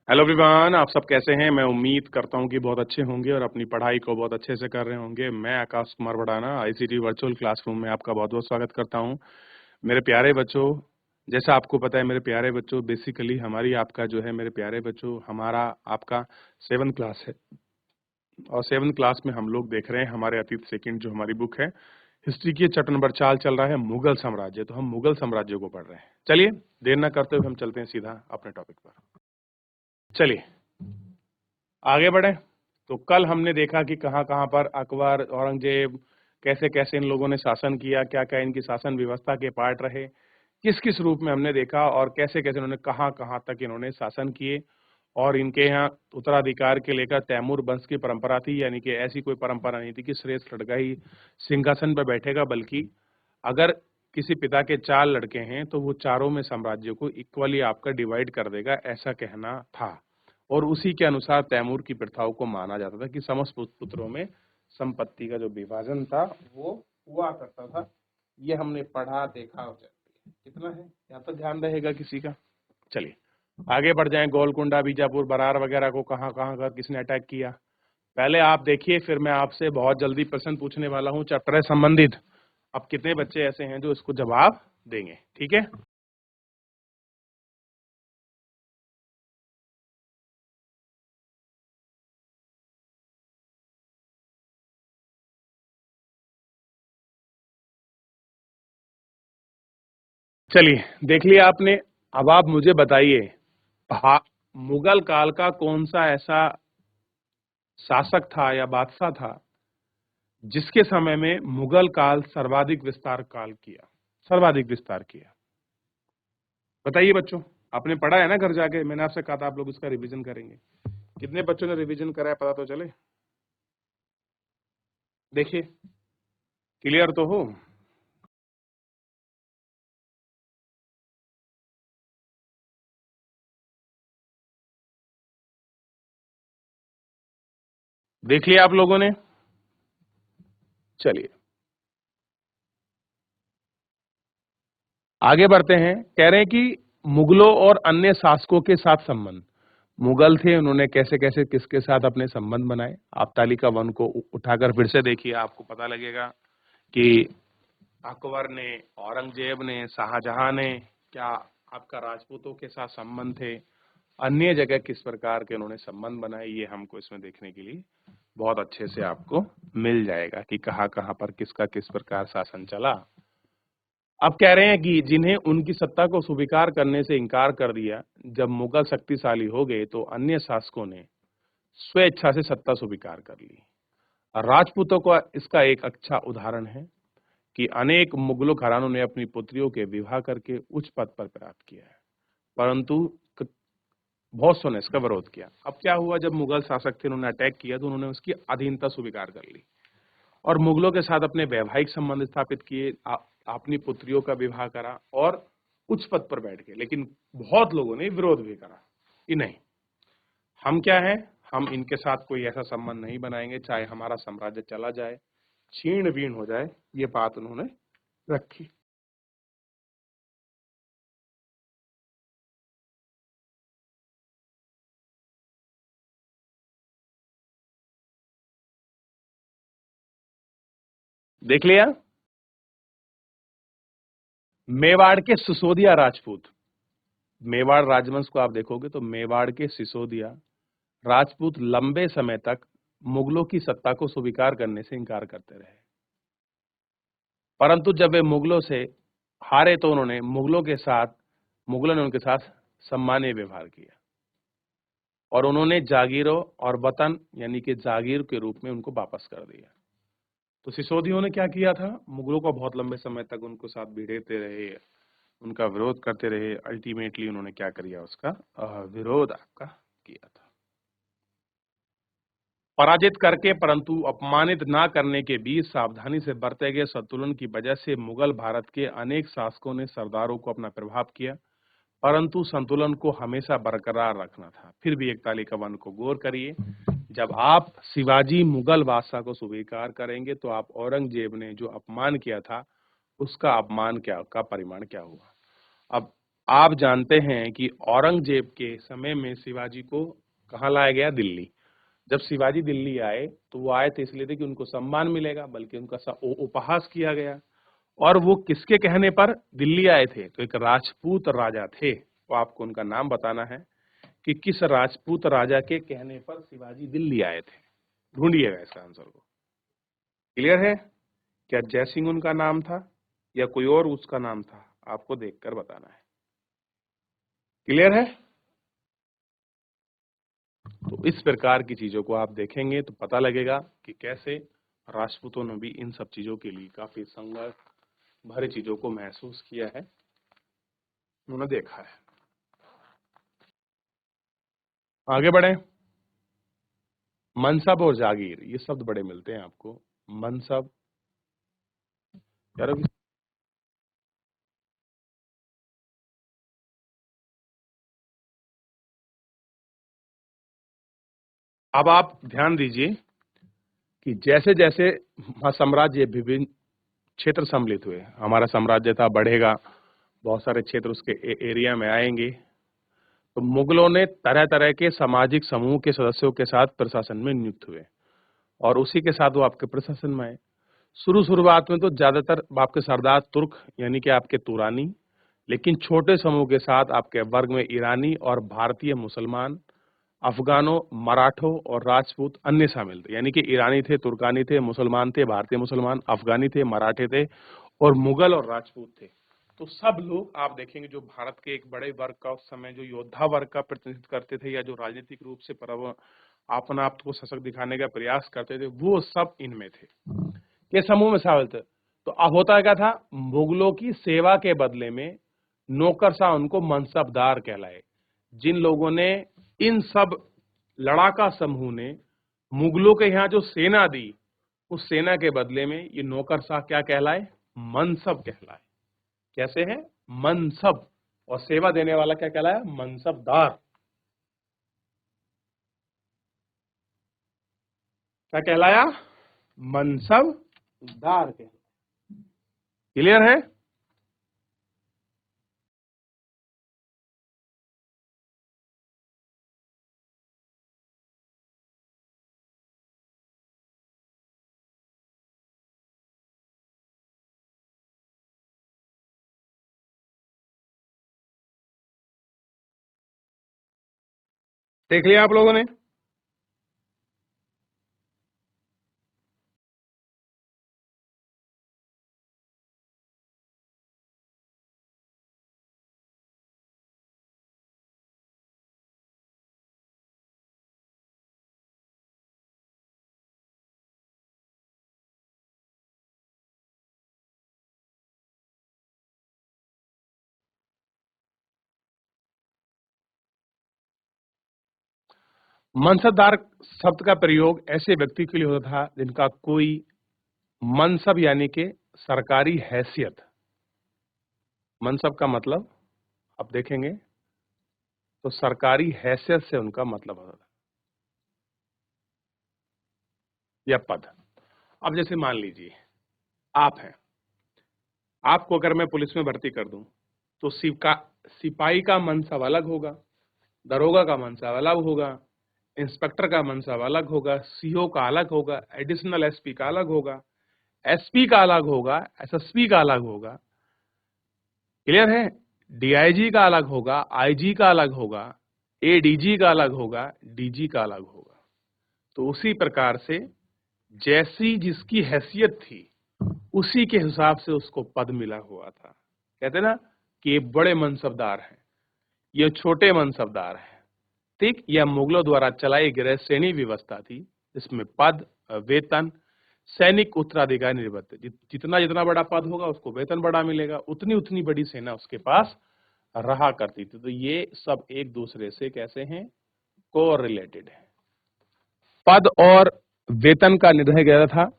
Hello everyone, आप सब कैसे हैं। मैं उम्मीद करता हूं कि बहुत अच्छे होंगे और अपनी पढ़ाई को बहुत अच्छे से कर रहे होंगे। मैं Akash Kumar Bhadana ICT virtual classroom में आपका बहुत बहुत स्वागत करता हूं। मेरे प्यारे बच्चों, जैसा आपको पता है मेरे प्यारे बच्चों, बेसिकली हमारी आपका जो है मेरे प्यारे बच्चों, हमारा आपका 7th क्लास है और 7th क्लास में हम लोग देख रहे हैं हमारे अतीत सेकंड जो हमारी बुक है हिस्ट्री की चैप्टर नंबर 4 चल रहा है मुगल साम्राज्य। तो हम मुगल साम्राज्य को पढ़ रहे हैं। चलिए देर न करते हुए हम चलते हैं सीधा अपने टॉपिक पर। चलिए आगे बढ़े। तो कल हमने देखा कि कहाँ कहाँ पर अकबर, औरंगजेब, कैसे कैसे इन लोगों ने शासन किया, क्या क्या इनकी शासन व्यवस्था के पार्ट रहे, किस किस रूप में हमने देखा और कैसे कैसे इन्होंने कहाँ कहाँ तक इन्होंने शासन किए। और इनके यहाँ उत्तराधिकार के लेकर तैमूर वंश की परंपरा थी, यानी कि ऐसी कोई परंपरा नहीं थी कि श्रेष्ठ लड़का ही सिंहासन पर बैठेगा, बल्कि अगर किसी पिता के 4 लड़के हैं तो वो चारों में साम्राज्य को इक्वली आपका डिवाइड कर देगा, ऐसा कहना था। और उसी के अनुसार तैमूर की प्रथाओं को माना जाता था कि समस्त पुत्रों में संपत्ति का जो विभाजन था वो हुआ करता था। ये हमने पढ़ा देखा। कितना है यहाँ तो ध्यान रहेगा किसी का। चलिए आगे बढ़ जाएं। गोलकुंडा, बीजापुर, बरार वगैरह को कहाँ कहाँ कर किसने अटैक किया, पहले आप देखिए, फिर मैं आपसे बहुत जल्दी प्रश्न पूछने वाला हूँ चैप्टर है संबंधित। अब कितने बच्चे ऐसे हैं जो इसको जवाब देंगे, ठीक है। चलिए देख लिया आपने। अब आप मुझे बताइए मुगल काल का कौन सा ऐसा शासक था या बादशाह था जिसके समय में मुगल काल सर्वाधिक विस्तार काल किया, सर्वाधिक विस्तार किया। बताइए बच्चों, आपने पढ़ा है ना घर जाके। मैंने आपसे कहा था आप लोग इसका रिवीजन करेंगे। कितने बच्चों ने रिवीजन करा है पता तो चले। देखिए क्लियर तो हो। देख लिया आप लोगों ने। चलिए आगे बढ़ते हैं। कह रहे हैं कि मुगलों और अन्य शासकों के साथ संबंध। मुगल थे, उन्होंने कैसे कैसे किसके साथ अपने संबंध बनाए। आप तालिका 1 को उठाकर फिर से देखिए, आपको पता लगेगा कि अकबर ने, औरंगजेब ने, शाहजहां ने क्या आपका राजपूतों के साथ संबंध थे, अन्य जगह किस प्रकार के उन्होंने संबंध बनाए, ये हमको इसमें देखने के लिए बहुत अच्छे से आपको मिल जाएगा कि कहाँ कहाँ पर किसका किस प्रकार शासन चला। अब कह रहे हैं कि जिन्हें उनकी सत्ता को स्वीकार करने से इनकार कर दिया, जब मुगल शक्तिशाली हो गए तो अन्य शासकों ने स्वेच्छा से सत्ता स्वीकार कर ली। राजपूतों का इसका एक अच्छा उदाहरण है कि अनेक मुगलों घरानों ने अपनी पुत्रियों के विवाह करके उच्च पद पर प्राप्त किया है, परंतु बहुत सौ ने इसका विरोध किया। अब क्या हुआ, जब मुगल शासक थे उन्होंने अटैक किया तो उन्होंने उसकी अधीनता स्वीकार कर ली और मुगलों के साथ अपने वैवाहिक संबंध स्थापित किए, अपनी पुत्रियों का विवाह करा और उच्च पद पर बैठ गए। लेकिन बहुत लोगों ने विरोध भी करा कि नहीं, हम क्या है, हम इनके साथ कोई ऐसा संबंध नहीं बनाएंगे, चाहे हमारा साम्राज्य चला जाए, छीण बीण हो जाए। ये बात उन्होंने रखी। देख लिया। मेवाड़ के सिसोदिया राजपूत, मेवाड़ राजवंश को आप देखोगे तो मेवाड़ के सिसोदिया राजपूत लंबे समय तक मुगलों की सत्ता को स्वीकार करने से इनकार करते रहे, परंतु जब वे मुगलों से हारे तो उन्होंने मुगलों ने उनके साथ सम्मानीय व्यवहार किया और उन्होंने जागीरों और वतन यानी कि जागीर के रूप में उनको वापस कर दिया। तो सिसोदियों ने क्या किया था, मुगलों को बहुत लंबे समय तक उनको साथ भिड़ेते रहे, उनका विरोध करते रहे। अल्टीमेटली उन्होंने क्या किया, उसका विरोध आपका किया था। पराजित करके परंतु अपमानित ना करने के बीच सावधानी से बरते गए संतुलन की वजह से मुगल भारत के अनेक शासकों ने सरदारों को अपना प्रभाव किया, परंतु संतुलन को हमेशा बरकरार रखना था। फिर भी एक तालिका 1 को गौर करिए। जब आप शिवाजी मुगल बादशाह को स्वीकार करेंगे तो आप औरंगजेब ने जो अपमान किया था उसका अपमान क्या का परिमाण क्या हुआ। अब आप जानते हैं कि औरंगजेब के समय में शिवाजी को कहाँ लाया गया? दिल्ली। जब शिवाजी दिल्ली आए तो वो आए थे इसलिए थे कि उनको सम्मान मिलेगा, बल्कि उनका उपहास किया गया। और वो किसके कहने पर दिल्ली आए थे? तो एक राजपूत राजा थे, वो आपको उनका नाम बताना है कि किस राजपूत राजा के कहने पर शिवाजी दिल्ली आए थे। ढूंढिएगा इसका आंसर को। क्लियर है? क्या जयसिंह उनका नाम था या कोई और उसका नाम था? आपको देखकर बताना है। क्लियर है? तो इस प्रकार की चीजों को आप देखेंगे तो पता लगेगा कि कैसे राजपूतों ने भी इन सब चीजों के लिए काफी संघर्ष भरे चीजों को महसूस किया है, उन्होंने देखा है। आगे बढ़े। मनसब और जागीर, ये शब्द बड़े मिलते हैं आपको। मनसब यार, अब आप ध्यान दीजिए कि जैसे जैसे साम्राज्य विभिन्न क्षेत्र सम्मिलित हुए, हमारा साम्राज्य था बढ़ेगा, बहुत सारे क्षेत्र उसके एरिया में आएंगे, तो मुगलों ने तरह तरह के सामाजिक समूह के सदस्यों के साथ प्रशासन में नियुक्त हुए और उसी के साथ वो आपके प्रशासन में आए। शुरुआत में तो ज्यादातर आपके सरदार तुर्क यानी कि आपके तुरानी, लेकिन छोटे समूह के साथ आपके वर्ग में ईरानी और भारतीय मुसलमान, अफगानों, मराठों और राजपूत अन्य शामिल थे। यानी कि ईरानी थे, तुर्कानी थे, मुसलमान थे, भारतीय मुसलमान, अफगानी थे, मराठे थे और मुगल और राजपूत थे। तो सब लोग आप देखेंगे जो भारत के एक बड़े वर्ग का उस समय जो योद्धा वर्ग का प्रतिनिधित्व करते थे या जो राजनीतिक रूप से अपना आप को सशक्त दिखाने का प्रयास करते थे, वो सब इनमें थे, के समूह में शामिल थे। तो अब होता क्या था? मुगलों की सेवा के बदले में नौकरशाह उनको मनसबदार कहलाए। जिन लोगों ने, इन सब लड़ाका समूह ने मुगलों के यहाँ जो सेना दी, उस सेना के बदले में ये नौकरशाह क्या कहलाए? मनसब कहलाए। कैसे है? मनसब। और सेवा देने वाला क्या कहलाया? मनसबदार। क्या कहलाया? मनसबदार कहलाया। क्लियर है? देख लिया आप लोगों ने? मनसबदार शब्द का प्रयोग ऐसे व्यक्ति के लिए होता था जिनका कोई मनसब यानी कि सरकारी हैसियत। मनसब का मतलब आप देखेंगे तो सरकारी हैसियत से उनका मतलब होता था या पद। अब जैसे मान लीजिए आप हैं, आपको अगर मैं पुलिस में भर्ती कर दूं तो सिपाही का मनसब अलग होगा, दरोगा का मनसब अलग होगा, इंस्पेक्टर का मनसब अलग होगा, सीओ का अलग होगा, एडिशनल एसपी का अलग होगा, एसपी का अलग होगा, एसएसपी का अलग होगा। क्लियर है? डीआईजी का अलग होगा, आईजी का अलग होगा, एडीजी का अलग होगा, डीजी का अलग होगा। तो उसी प्रकार से जैसी जिसकी हैसियत थी उसी के हिसाब से उसको पद मिला हुआ था। कहते ना कि ये बड़े मनसबदार हैं, ये छोटे मनसबदार हैं। ठीक, यह मुगलों द्वारा चलाई गई श्रेणी व्यवस्था थी जिसमें पद, वेतन, सैनिक उत्तराधिकारी निर्भर थे। जितना जितना बड़ा पद होगा उसको वेतन बड़ा मिलेगा, उतनी उतनी बड़ी सेना उसके पास रहा करती थी। तो ये सब एक दूसरे से कैसे हैं? को रिलेटेड है। पद और वेतन का निर्णय किया था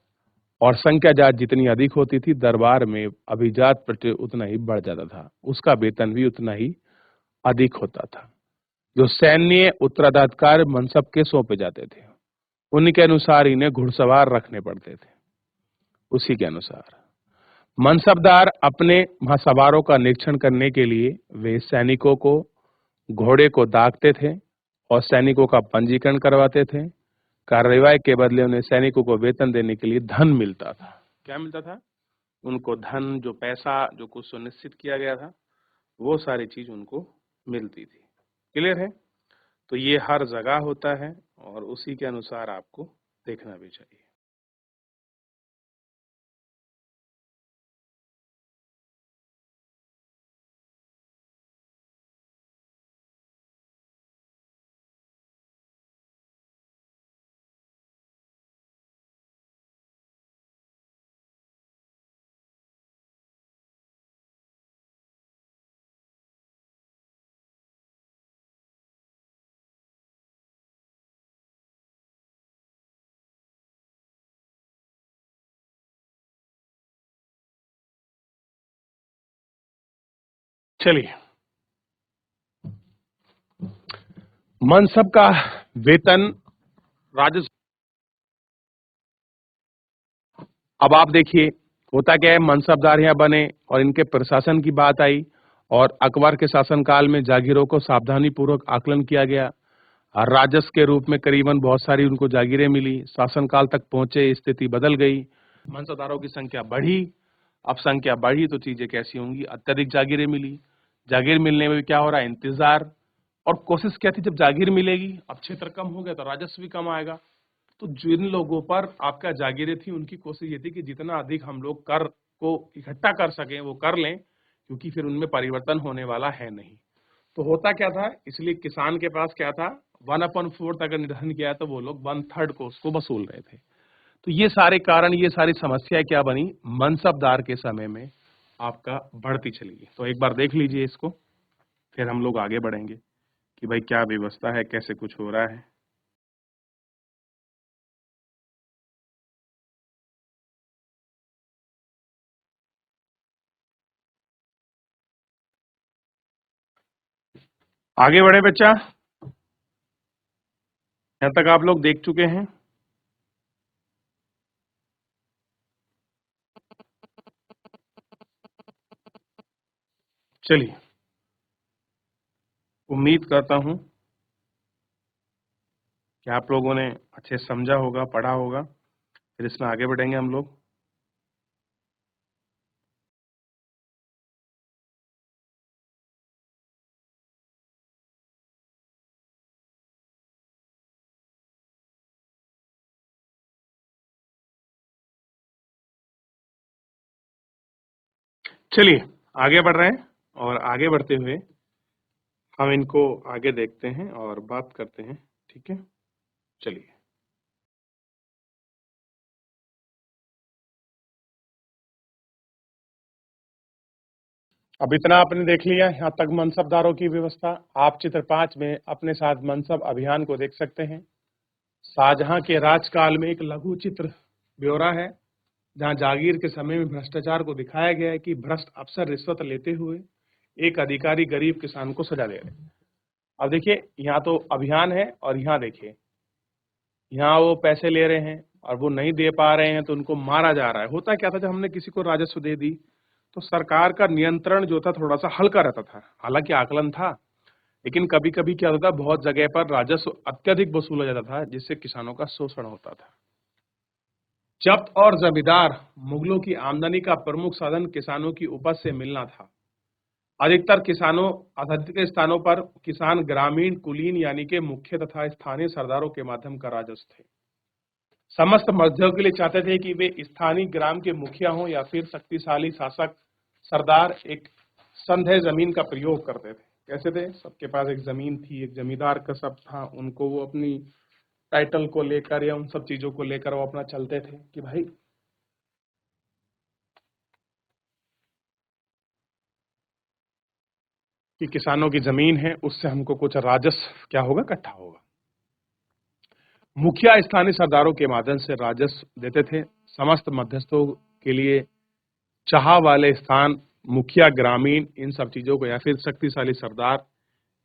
और संख्या जात जितनी अधिक होती थी दरबार में अभिजात प्रत्यय उतना ही बढ़ जाता था, उसका वेतन भी उतना ही अधिक होता था। जो सैन्य उत्तराधिकार मनसब के सौंपे जाते थे उन्हीं के अनुसार इन्हें घुड़सवार रखने पड़ते थे, उसी के अनुसार। मनसबदार अपने महासवारों का निरीक्षण करने के लिए वे सैनिकों को घोड़े को दागते थे और सैनिकों का पंजीकरण करवाते थे। कार्रवाई के बदले उन्हें सैनिकों को वेतन देने के लिए धन मिलता था। क्या मिलता था? उनको धन, जो पैसा, जो कुछ सुनिश्चित किया गया था, वो सारी चीज उनको मिलती थी। क्लियर है? तो ये हर जगह होता है और उसी के अनुसार आपको देखना भी चाहिए। चलिए, मनसब का वेतन, राजस्व। अब आप देखिए होता क्या है, मनसबदार यहाँ बने और इनके प्रशासन की बात आई और अकबर के शासनकाल में जागीरों को सावधानी पूर्वक आकलन किया गया और राजस्व के रूप में करीबन बहुत सारी उनको जागीरें मिली। शासनकाल तक पहुंचे, स्थिति बदल गई, मनसबदारों की संख्या बढ़ी। अब संख्या बढ़ी तो चीजें कैसी होंगी? अत्यधिक जागीरें मिली। जागीर मिलने में भी क्या हो रहा है? इंतजार। और कोशिश क्या थी? जब जागीर मिलेगी, अब क्षेत्र कम हो गया तो राजस्व भी कम आएगा। तो जिन लोगों पर आपका जागीरें थी उनकी कोशिश ये थी कि जितना अधिक हम लोग कर को इकट्ठा कर सकें वो कर लें, क्योंकि फिर उनमें परिवर्तन होने वाला है नहीं। तो होता क्या था? इसलिए किसान के पास क्या था? 1/4 अगर निर्धारण किया तो वो लोग 1/3 को उसको वसूल रहे थे। तो ये सारे कारण, ये सारी समस्या क्या बनी? मनसबदार के समय में आपका बढ़ती चली गई। तो एक बार देख लीजिए इसको, फिर हम लोग आगे बढ़ेंगे कि भाई क्या व्यवस्था है, कैसे कुछ हो रहा है। आगे बढ़े बच्चा, यहां तक आप लोग देख चुके हैं। चलिए, उम्मीद करता हूं कि आप लोगों ने अच्छे से समझा होगा, पढ़ा होगा। फिर इसमें आगे बढ़ेंगे हम लोग। चलिए, आगे बढ़ रहे हैं और आगे बढ़ते हुए हम इनको आगे देखते हैं और बात करते हैं। ठीक है, चलिए। अब इतना आपने देख लिया, यहाँ तक मनसबदारों की व्यवस्था। आप चित्र 5 में अपने साथ मनसब अभियान को देख सकते हैं। शाहजहां के राजकाल में एक लघु चित्र ब्यौरा है, जहां जागीर के समय में भ्रष्टाचार को दिखाया गया है कि भ्रष्ट अफसर रिश्वत लेते हुए एक अधिकारी गरीब किसान को सजा दे रहे हैं। अब देखिए, यहाँ तो अभियान है और यहाँ देखिए, यहाँ वो पैसे ले रहे हैं और वो नहीं दे पा रहे हैं तो उनको मारा जा रहा है। होता क्या था, जब हमने किसी को राजस्व दे दी तो सरकार का नियंत्रण जो था थोड़ा सा हल्का रहता था। हालांकि आकलन था, लेकिन कभी कभी क्या होता था, बहुत जगह पर राजस्व अत्यधिक वसूला जाता था, जिससे किसानों का शोषण होता था। जब्त और जमींदार मुगलों की आमदनी का प्रमुख साधन किसानों की उपज से मिलना था। अधिकतर स्थानों पर किसान ग्रामीण कुलीन यानी कि मुख्य तथा स्थानीय सरदारों के माध्यम का राजस्व थे। समस्त मध्ययों के लिए चाहते थे कि वे स्थानीय ग्राम के मुखिया हों या फिर शक्तिशाली शासक सरदार एक संधे जमीन का प्रयोग करते थे। कैसे थे? सबके पास एक जमीन थी, एक जमींदार का सब था, उनको वो अपनी टाइटल को लेकर या उन सब चीजों को लेकर वो अपना चलते थे कि भाई कि किसानों की जमीन है, उससे हमको कुछ राजस्व क्या होगा? इकट्ठा होगा। मुखिया स्थानीय सरदारों के माध्यम से राजस्व देते थे। समस्त मध्यस्थों के लिए चाह वाले स्थान, मुखिया, ग्रामीण, इन सब चीजों को या फिर शक्तिशाली सरदार,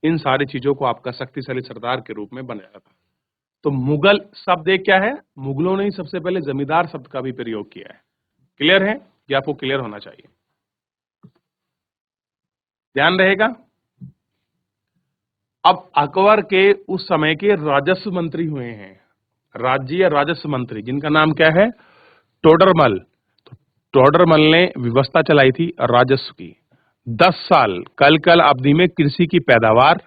इन सारी चीजों को आपका शक्तिशाली सरदार के रूप में बनाया था। तो मुगल शब्द एक क्या है? मुगलों ने ही सबसे पहले जमींदार शब्द का भी प्रयोग किया है। क्लियर है? ये आपको क्लियर होना चाहिए, ध्यान रहेगा। अब अकबर के उस समय के राजस्व मंत्री हुए हैं, राज्य राजस्व मंत्री, जिनका नाम क्या है, टोडरमल। टोडरमल ने व्यवस्था चलाई थी राजस्व की। 10 साल कल कल अवधि में कृषि की पैदावार,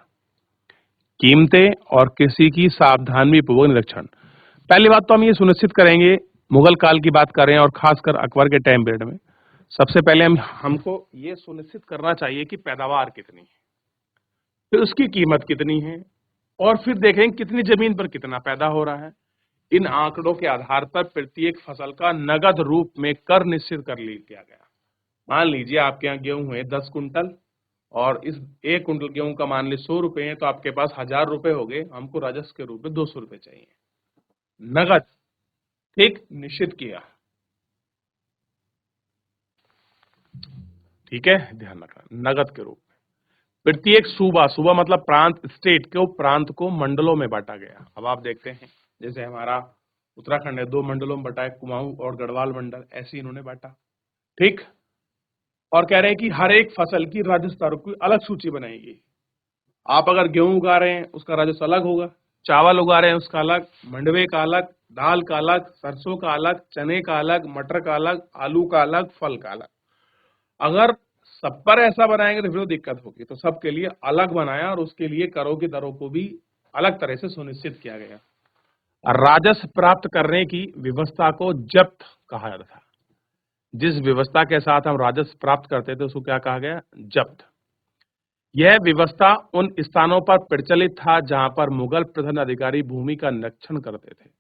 कीमतें और कृषि की सावधानी पूर्वक निरीक्षण। पहली बात तो हम ये सुनिश्चित करेंगे, मुगल काल की बात कर रहे हैं और खासकर अकबर के टाइम पीरियड में, सबसे पहले हमको ये सुनिश्चित करना चाहिए कि पैदावार कितनी है, फिर उसकी कीमत कितनी है, और फिर देखें कितनी जमीन पर कितना पैदा हो रहा है। इन आंकड़ों के आधार पर प्रत्येक फसल का नगद रूप में कर निश्चित कर लिया गया। मान लीजिए आपके यहाँ गेहूं है 10 कुंटल, और इस 1 कुंटल गेहूं का मान लीजिए 100 रुपए है, तो आपके पास 1000 रुपए हो गए, हमको राजस्व के रूप में 200 रुपए चाहिए नगद, ठीक, निश्चित किया, ठीक है, ध्यान रखना, नगद के रूप में। प्रत्येक सूबा, सूबा मतलब प्रांत, स्टेट को, प्रांत को मंडलों में बांटा गया। अब आप देखते हैं जैसे हमारा उत्तराखंड है, 2 मंडलों में बांटा है, कुमाऊं और गढ़वाल मंडल, ऐसे इन्होंने बांटा, ठीक। और कह रहे हैं कि हर एक फसल की राजस्व की अलग सूची बनाएगी। आप अगर गेहूं उगा रहे हैं उसका राजस्व अलग होगा, चावल उगा रहे हैं उसका अलग, मंडवे का अलग, दाल का अलग, सरसों का अलग, चने का अलग, मटर का अलग, आलू का अलग, फल का अलग। अगर सब पर ऐसा बनाएंगे तो फिर तो दिक्कत होगी, तो सबके लिए अलग बनाया और उसके लिए करों की दरों को भी अलग तरह से सुनिश्चित किया गया। राजस्व प्राप्त करने की व्यवस्था को जब्त कहा जाता था। जिस व्यवस्था के साथ हम राजस्व प्राप्त करते थे उसको क्या कहा गया, जब्त। यह व्यवस्था उन स्थानों पर प्रचलित था जहां पर मुगल प्रधान अधिकारी भूमि का निरीक्षण करते थे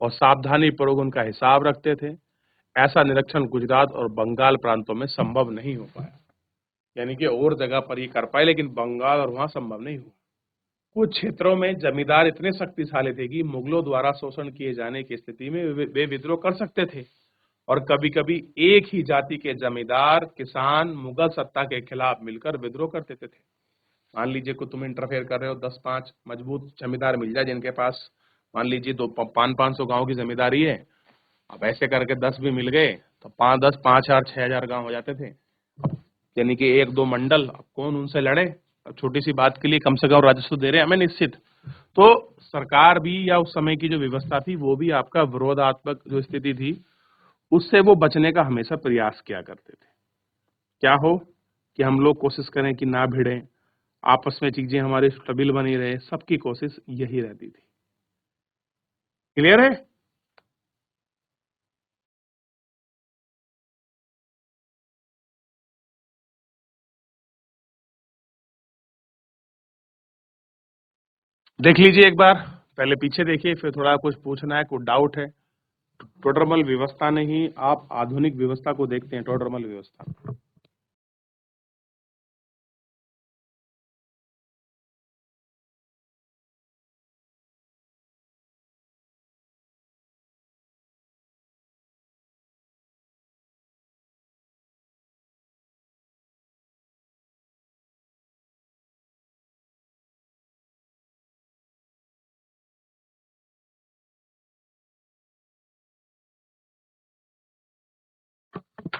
और सावधानी पूर्वक उनका हिसाब रखते थे। ऐसा निरीक्षण गुजरात और बंगाल प्रांतों में संभव नहीं हो पाया, यानी कि और जगह पर ये कर पाए, लेकिन बंगाल और वहां संभव नहीं हुआ। कुछ क्षेत्रों में जमींदार इतने शक्तिशाली थे कि मुगलों द्वारा शोषण किए जाने की स्थिति में वे विद्रोह कर सकते थे, और कभी कभी एक ही जाति के जमींदार किसान मुगल सत्ता के खिलाफ मिलकर विद्रोह कर देते थे। मान लीजिए को तुम इंटरफेयर कर रहे हो, 10-5 मजबूत जमींदार मिल जाए जिनके पास मान लीजिए 200-500 गांव की जमींदारी है, अब ऐसे करके 10 भी मिल गए तो 5-10, 5,000, 6,000 गांव हो जाते थे, यानी कि 1-2 मंडल। अब कौन उनसे लड़े, अब छोटी सी बात के लिए कम से कम राजस्व दे रहे हैं हमें निश्चित। तो सरकार भी या उस समय की जो व्यवस्था थी वो भी आपका विरोधात्मक जो स्थिति थी उससे वो बचने का हमेशा प्रयास किया करते थे। क्या हो कि हम लोग कोशिश करें कि ना भिड़े, आपस में चीजें हमारी स्टेबल बनी रहे, सबकी कोशिश यही रहती थी। क्लियर है? देख लीजिए एक बार, पहले पीछे देखिए, फिर थोड़ा कुछ पूछना है, कुछ डाउट है। टोडरमल व्यवस्था नहीं, आप आधुनिक व्यवस्था को देखते हैं, टोडरमल व्यवस्था।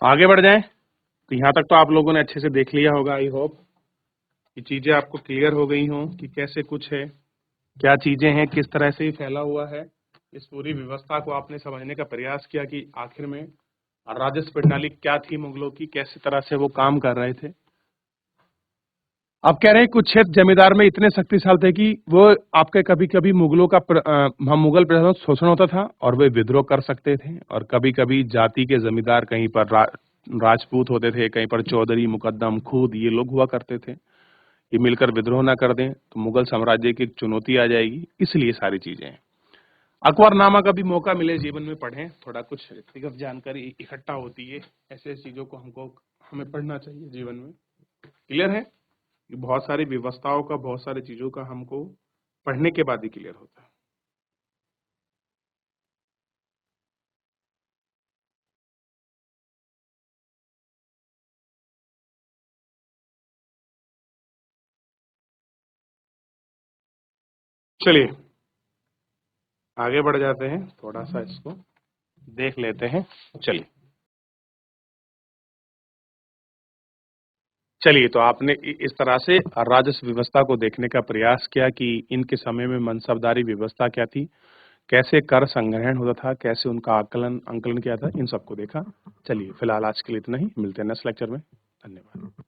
आगे बढ़ जाएं, तो यहाँ तक तो आप लोगों ने अच्छे से देख लिया होगा, आई होप कि चीजें आपको क्लियर हो गई हों कि कैसे कुछ है, क्या चीजें हैं, किस तरह से ही फैला हुआ है। इस पूरी व्यवस्था को आपने समझने का प्रयास किया कि आखिर में राजस्व प्रणाली क्या थी मुगलों की, कैसे तरह से वो काम कर रहे थे। अब कह रहे हैं कुछ क्षेत्र जमींदार में इतने शक्तिशाली थे कि वो आपके कभी कभी मुगलों का हम मुगल प्रशासन शोषण होता था और वे विद्रोह कर सकते थे, और कभी कभी जाति के जमींदार कहीं पर राजपूत होते थे, कहीं पर चौधरी, मुकद्दम, खूद, ये लोग हुआ करते थे। ये मिलकर विद्रोह ना कर दें तो मुगल साम्राज्य की एक चुनौती आ जाएगी, इसलिए सारी चीजें हैं। अकबरनामा का भी मौका मिले जीवन में पढ़ें, थोड़ा कुछ व्यक्तिगत जानकारी इकट्ठा होती है, ऐसे चीजों को हमें पढ़ना चाहिए जीवन में। क्लियर है कि बहुत सारी व्यवस्थाओं का, बहुत सारी चीजों का हमको पढ़ने के बाद ही क्लियर होता है। चलिए आगे बढ़ जाते हैं, थोड़ा सा इसको देख लेते हैं। चलिए। चलिए, तो आपने इस तरह से राजस्व व्यवस्था को देखने का प्रयास किया कि इनके समय में मनसबदारी व्यवस्था क्या थी, कैसे कर संग्रहण होता था, कैसे उनका आकलन अंकलन क्या था, इन सबको देखा। चलिए, फिलहाल आज के लिए इतना ही। मिलते हैं नेक्स्ट लेक्चर में। धन्यवाद।